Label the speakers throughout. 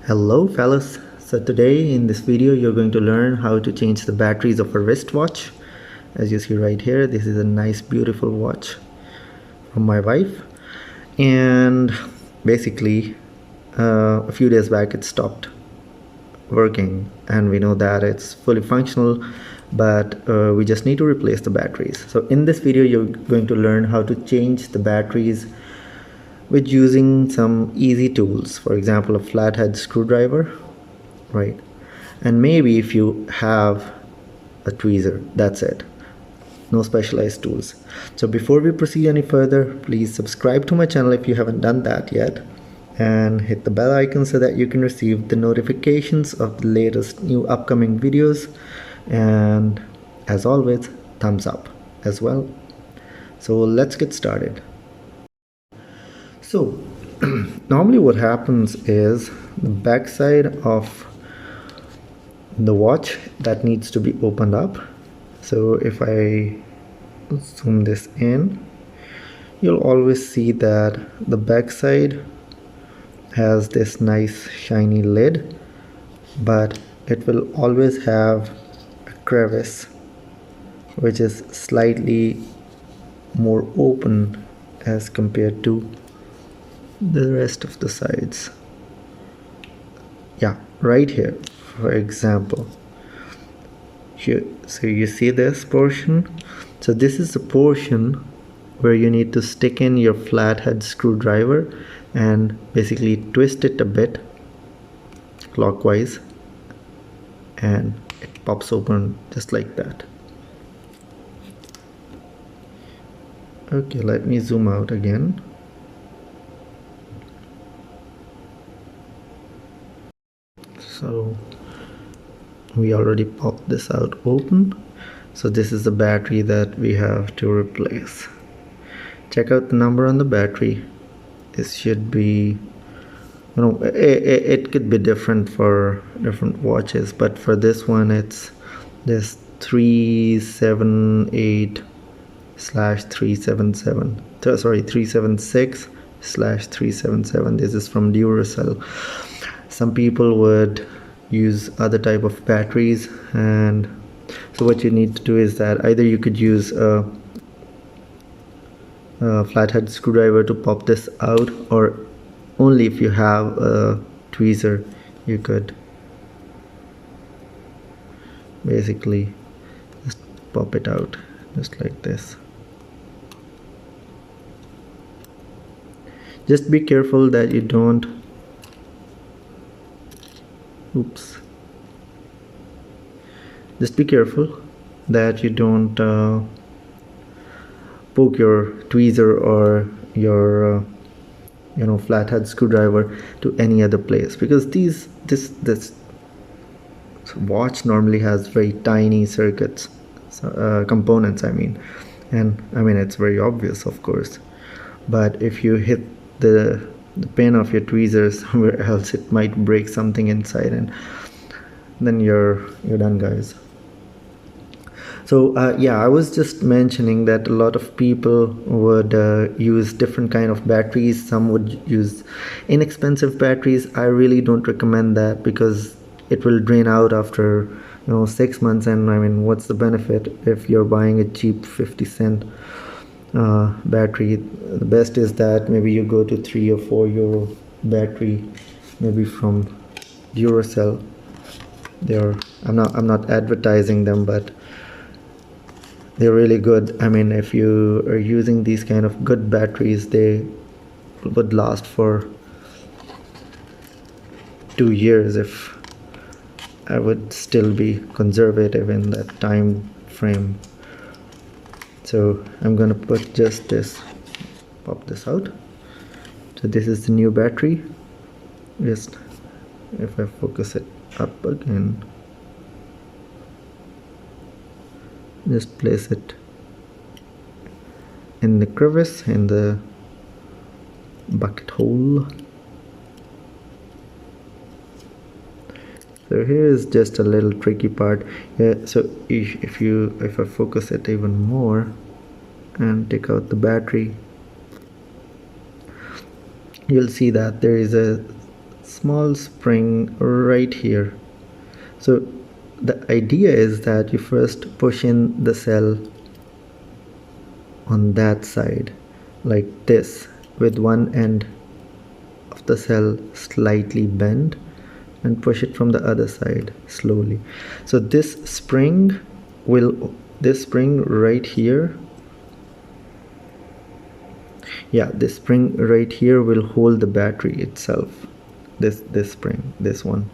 Speaker 1: Hello fellas, so today in this video you're going to learn how to change the batteries of a wristwatch. As you see right here, this is a nice beautiful watch from my wife, and basically a few days back it stopped working, and we know that it's fully functional, but we just need to replace the batteries. So in this video you're going to learn how to change the batteries with using some easy tools, for example a flathead screwdriver, right? And maybe if you have a tweezer, that's it. No specialized tools. So before we proceed any further, please subscribe to my channel if you haven't done that yet, and hit the bell icon so that you can receive the notifications of the latest new upcoming videos, and as always, thumbs up as well. So let's get started. So normally what happens is the back side of the watch that needs to be opened up. So if I zoom this in, you'll always see that the back side has this nice shiny lid, but it will always have a crevice which is slightly more open as compared to the rest of the sides. Yeah, right here, for example, here, so you see this portion. So this is the portion where you need to stick in your flathead screwdriver and basically twist it a bit clockwise, and it pops open just like that. Okay, let me zoom out again. So we already popped this out open. So this is the battery that we have to replace. Check out the number on the battery. This should be, it could be different for different watches, but for this one it's this 378/377. Sorry, 376/377. This is from Duracell. Some people would use other type of batteries, and so what you need to do is that either you could use a flathead screwdriver to pop this out, or only if you have a tweezer you could basically just pop it out just like this. Just be careful that you don't just be careful that you don't poke your tweezer or your flathead screwdriver to any other place, because this watch normally has very tiny circuits, components I mean, and I mean it's very obvious of course, but if you hit the pin of your tweezer somewhere else, it might break something inside, and then you're done, guys. So yeah, I was just mentioning that a lot of people would use different kind of batteries. Some would use inexpensive batteries. I really don't recommend that, because it will drain out after 6 months, and I mean, what's the benefit if you're buying a cheap 50-cent battery? The best is that maybe you go to €3 or €4 battery, maybe from Duracell. I'm not advertising them, but they're really good. I mean, if you are using these kind of good batteries, they would last for 2 years if I would still be conservative in that time frame. So I'm gonna put just this, pop this out. So this is the new battery. Just if I focus it up again, just place it in the crevice, in the bucket hole. So here is just a little tricky part. Yeah, so if I focus it even more and take out the battery, you'll see that there is a small spring right here. So the idea is that you first push in the cell on that side like this, with one end of the cell slightly bent, and push it from the other side slowly. So this spring right here, yeah, this spring right here will hold the battery itself. This spring, this one.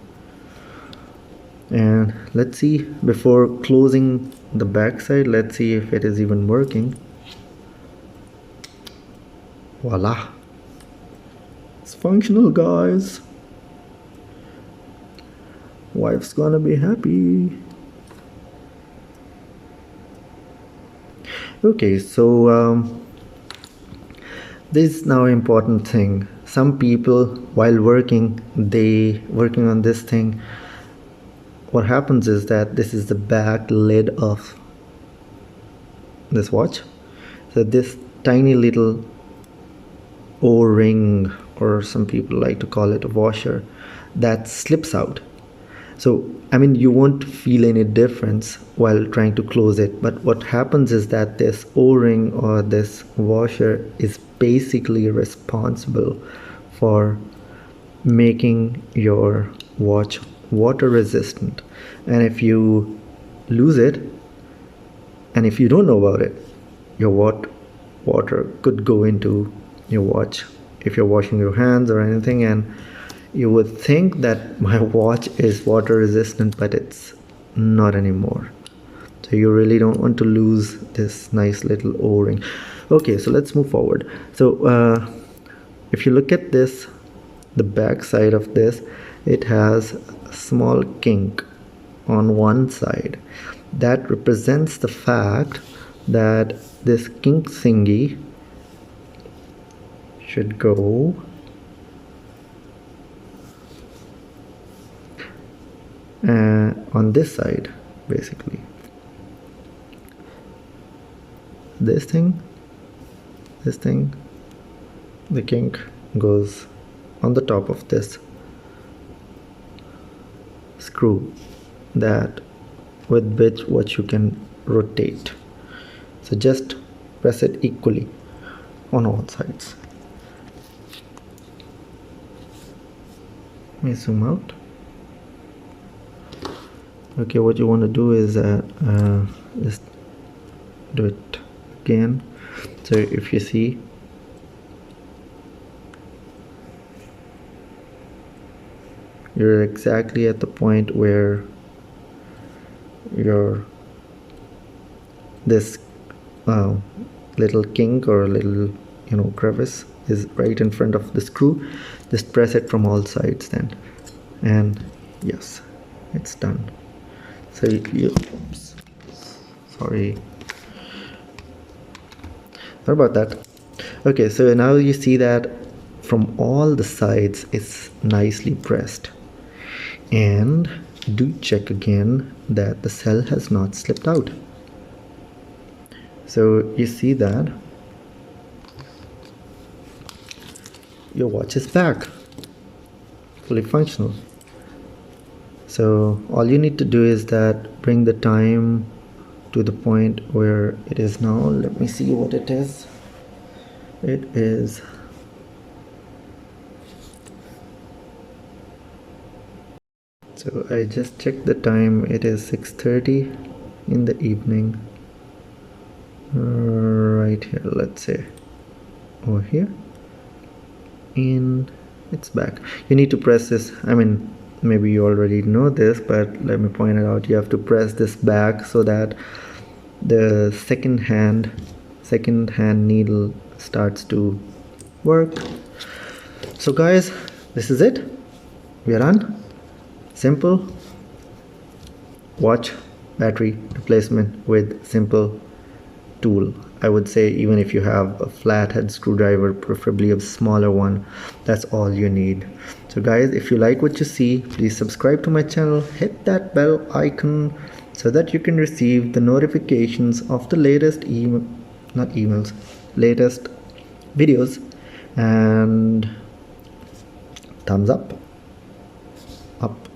Speaker 1: And let's see, before closing the back side, let's see if it is even working. Voila, it's functional, guys. Wife's gonna be happy. Okay, so this is now important thing. Some people, while working on this thing, what happens is that this is the back lid of this watch. So this tiny little O-ring, or some people like to call it a washer, that slips out. So I mean, you won't feel any difference while trying to close it, but what happens is that this O-ring or this washer is basically responsible for making your watch water resistant. And if you lose it, and if you don't know about it, your water could go into your watch if you're washing your hands or anything, and you would think that my watch is water resistant, but it's not anymore. So you really don't want to lose this nice little O-ring. Okay, so let's move forward. So if you look at this, the back side of this, it has a small kink on one side. That represents the fact that this kink thingy should go on this side, basically. This thing, the kink goes on the top of this screw, that with which you can rotate. So just press it equally on all sides. Let me zoom out. Okay, what you want to do is just do it again. So if you see, you're exactly at the point where this little kink or little crevice is right in front of the screw. Just press it from all sides then, and yes, it's done. So oops, sorry about that. Okay, so now you see that from all the sides it's nicely pressed, and do check again that the cell has not slipped out. So you see that your watch is back, fully functional. So all you need to do is that bring the time to the point where it is now. Let me see what it is. It is so I just checked the time. It is 6:30 in the evening. Right here, let's say over here, and it's back. You need to press this. I mean, maybe you already know this, but let me point it out. You have to press this back so that the second hand needle starts to work. So guys, this is it. We are done. Simple watch battery replacement with simple tool. I would say even if you have a flathead screwdriver, preferably a smaller one, that's all you need. So guys, if you like what you see, please subscribe to my channel, hit that bell icon so that you can receive the notifications of the latest latest videos, and thumbs up up.